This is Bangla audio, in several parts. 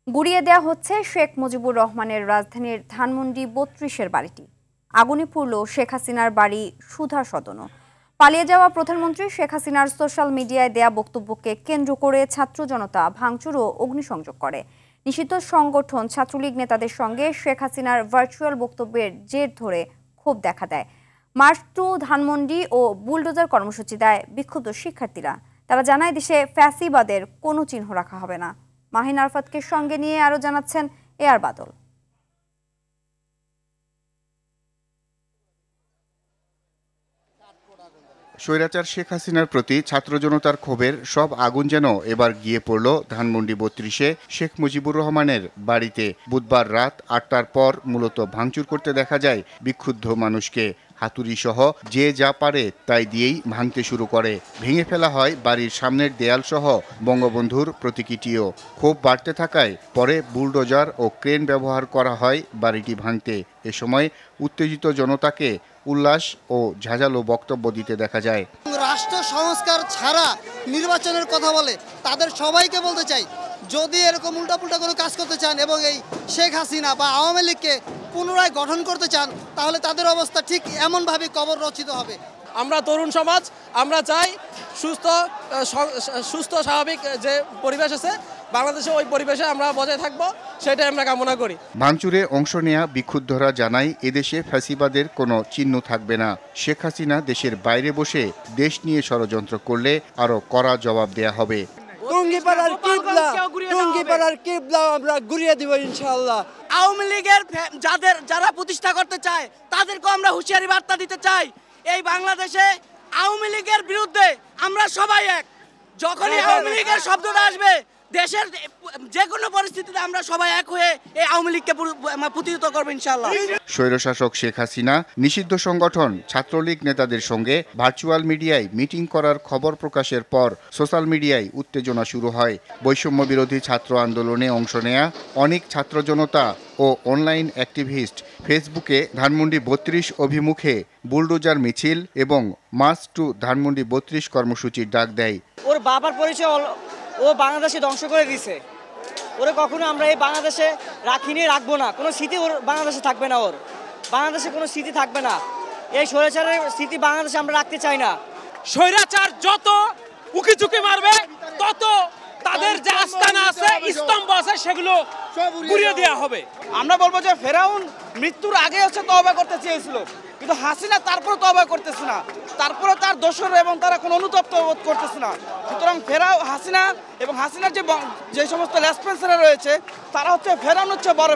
গুড়িয়ে দেওয়া হচ্ছে শেখ মুজিবুর রহমানের রাজধানীর ধানমন্ডি ৩২-এর বাড়িটি। আগুনে পুড়ল শেখ হাসিনার বাড়ি সুধা সদনও। পালিয়ে যাওয়া প্রধানমন্ত্রী শেখ হাসিনার সোশ্যাল মিডিয়ায় দেয়া বক্তব্যকে কেন্দ্র করে ছাত্র জনতা ভাঙচুর ও অগ্নিসংযোগ করে। নিষিদ্ধ সংগঠন ছাত্রলীগ নেতাদের সঙ্গে শেখ হাসিনার ভার্চুয়াল বক্তব্যের জের ধরে ক্ষোভ দেখা দেয়। মার্চ টু ধানমন্ডি ও বুলডোজার কর্মসূচি দেয় বিক্ষুব্ধ শিক্ষার্থীরা। তারা জানায় দেশে ফ্যাসিবাদের কোনো চিহ্ন রাখা হবে না। মাহিন আরফাতকে সঙ্গে নিয়ে আরো জানাচ্ছেন এআর বাদল। স্বৈরাচার শেখ হাসিনার প্রতি ছাত্র জনতার ক্ষোভের সব আগুন যেন এবার গিয়ে পড়ল ধানমন্ডি ৩২-এ শেখ মুজিবুর রহমানের বাড়িতে। বুধবার রাত ৮টার পর মূলত ভাঙচুর করতে দেখা যায় বিক্ষুব্ধ মানুষকে। হাতুড়ি সহ যে যা পারে তাই দিয়েই ভাঙতে শুরু করে। ভেঙে ফেলা হয় বাড়ির সামনের দেয়াল সহ বঙ্গবন্ধুর প্রতীকীটিও। ক্ষোভ বাড়তে থাকায় পরে বুলডোজার ও ক্রেন ব্যবহার করা হয় বাড়িটি ভাঙতে। এ সময় উত্তেজিত জনতাকে উল্লাস ও ঝাঁঝালো বক্তব্য দিতে দেখা যায়। রাষ্ট্র সংস্কার ছাড়া নির্বাচনের কথা বলে তাদের সবাইকে বলতে চাই, যদি এরকম উল্টাপুল্টা কোনো কাজ করতে চান এবং এই শেখ হাসিনা বা আওয়ামী লীগকে পুনরায় গঠন করতে চান, তাহলে তাদের অবস্থা ঠিক এমনভাবে কবর রচিত হবে। আমরা তরুণ সমাজ, আমরা চাই সুস্থ স্বাভাবিক যে পরিবেশ আছে বাংলাদেশে, ওই পরিবেশে আমরা বজায় থাকবো, সেটাই আমরা কামনা করি। ভাঙচুরে অংশ নেয়া বিক্ষুব্ধরা জানায় এদেশে ফ্যাসিবাদের কোনো চিহ্ন থাকবে না। শেখ হাসিনা দেশের বাইরে বসে দেশ নিয়ে ষড়যন্ত্র করলে আরো কড়া জবাব দেয়া হবে। আমরা ঘুরিয়ে দিব ইনশাআল্লাহ। আওয়ামী লীগের যারা প্রতিষ্ঠা করতে চায় তাদেরকে আমরা হুঁশিয়ারি বার্তা দিতে চাই, এই বাংলাদেশে আওয়ামী লীগের বিরুদ্ধে আমরা সবাই এক। যখনই আওয়ামী লীগের শব্দটা আসবে, দেশের যে কোনো পরিস্থিতিতে আমরা সবাই এক হয়ে এই আওয়ামী লীগকে প্রতিহত করবো ইনশাআল্লাহ। স্বৈরশাসক শেখ হাসিনা নিষিদ্ধ সংগঠন ছাত্রলীগ নেতাদের সঙ্গে ভার্চুয়াল মিডিয়ায় মিটিং করার খবর প্রকাশের পর সোশ্যাল মিডিয়ায় উত্তেজনা শুরু হয়। বৈষম্য বিরোধী ছাত্র আন্দোলনে অংশ নেয়া অনেক ছাত্র জনতা ও অনলাইন অ্যাক্টিভিস্ট ফেসবুকে ধানমন্ডি ৩২ অভিমুখে বুলডোজার মিছিল এবং মার্চ টু ধানমন্ডি ৩২ কর্মসূচির ডাক দেয়। ওর বাবার পরিচয় ও বাংলাদেশে ধ্বংস করে দিছে, ওরে কখনো আমরা এই বাংলাদেশে রাখিনি, রাখবো না। কোনো স্মৃতি ওর বাংলাদেশে থাকবে না, ওর বাংলাদেশে কোনো স্মৃতি থাকবে না। এই স্বৈরাচারের স্মৃতি বাংলাদেশে আমরা রাখতে চাই না। স্বৈরাচার যত উকি ঝুঁকি মারবে, তত তাদের যে আস্তানা আছে, স্তম্ভ আছে, সেগুলো গুড়িয়ে দেওয়া হবে। আমরা বলবো যে ফেরাউন মৃত্যুর আগে তওবা করতে চেয়েছিল, কিন্তু হাসিনা তারপরে তওবা করতেছে না, তারপরে তার দোষর এবং তারা কোনো অনুতপ্ত বোধ করতেছে না। সুতরাং হাসিনা এবং হাসিনার যে সমস্ত লেসপেন্সাররা রয়েছে, তারা ফেরাউন বড়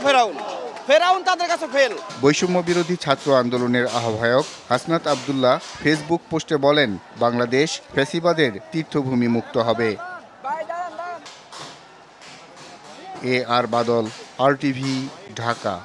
ফেরাউন তাদের কাছে ফেল। বৈষম্য বিরোধী ছাত্র আন্দোলনের আহ্বায়ক হাসনাত আব্দুল্লাহ ফেসবুক পোস্টে বলেন, বাংলাদেশ ফ্যাসিবাদের তীর্থভূমি মুক্ত হবে। এআর বাদল, RTV, ঢাকা।